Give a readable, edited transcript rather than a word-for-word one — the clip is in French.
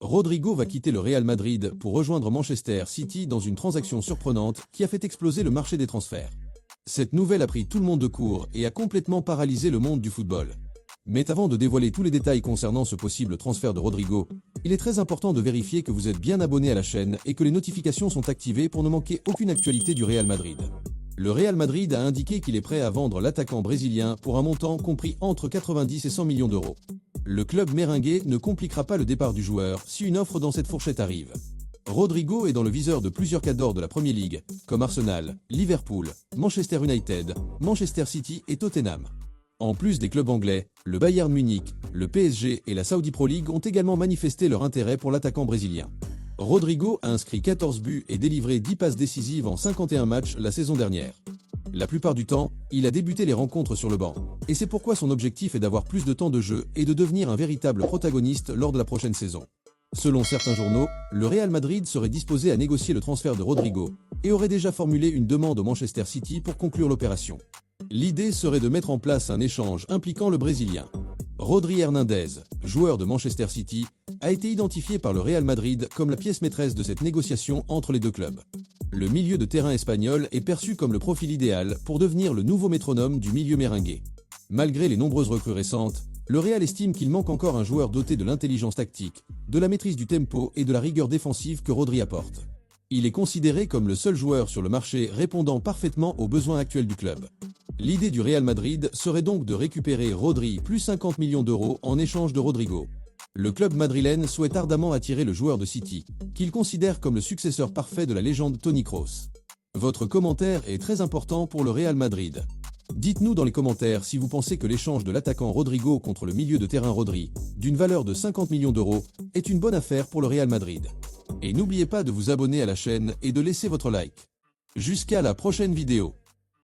Rodrigo va quitter le Real Madrid pour rejoindre Manchester City dans une transaction surprenante qui a fait exploser le marché des transferts. Cette nouvelle a pris tout le monde de court et a complètement paralysé le monde du football. Mais avant de dévoiler tous les détails concernant ce possible transfert de Rodrigo, il est très important de vérifier que vous êtes bien abonné à la chaîne et que les notifications sont activées pour ne manquer aucune actualité du Real Madrid. Le Real Madrid a indiqué qu'il est prêt à vendre l'attaquant brésilien pour un montant compris entre 90 et 100 millions d'euros. Le club merengue ne compliquera pas le départ du joueur si une offre dans cette fourchette arrive. Rodrigo est dans le viseur de plusieurs cadors de la Premier League, comme Arsenal, Liverpool, Manchester United, Manchester City et Tottenham. En plus des clubs anglais, le Bayern Munich, le PSG et la Saudi Pro League ont également manifesté leur intérêt pour l'attaquant brésilien. Rodrigo a inscrit 14 buts et délivré 10 passes décisives en 51 matchs la saison dernière. La plupart du temps, il a débuté les rencontres sur le banc, et c'est pourquoi son objectif est d'avoir plus de temps de jeu et de devenir un véritable protagoniste lors de la prochaine saison. Selon certains journaux, le Real Madrid serait disposé à négocier le transfert de Rodrigo et aurait déjà formulé une demande au Manchester City pour conclure l'opération. L'idée serait de mettre en place un échange impliquant le Brésilien. Rodri Hernandez, joueur de Manchester City, a été identifié par le Real Madrid comme la pièce maîtresse de cette négociation entre les deux clubs. Le milieu de terrain espagnol est perçu comme le profil idéal pour devenir le nouveau métronome du milieu merengue. Malgré les nombreuses recrues récentes, le Real estime qu'il manque encore un joueur doté de l'intelligence tactique, de la maîtrise du tempo et de la rigueur défensive que Rodri apporte. Il est considéré comme le seul joueur sur le marché répondant parfaitement aux besoins actuels du club. L'idée du Real Madrid serait donc de récupérer Rodri plus 50 millions d'euros en échange de Rodrigo. Le club madrilène souhaite ardemment attirer le joueur de City, qu'il considère comme le successeur parfait de la légende Toni Kroos. Votre commentaire est très important pour le Real Madrid. Dites-nous dans les commentaires si vous pensez que l'échange de l'attaquant Rodrigo contre le milieu de terrain Rodri, d'une valeur de 50 millions d'euros, est une bonne affaire pour le Real Madrid. Et n'oubliez pas de vous abonner à la chaîne et de laisser votre like. Jusqu'à la prochaine vidéo.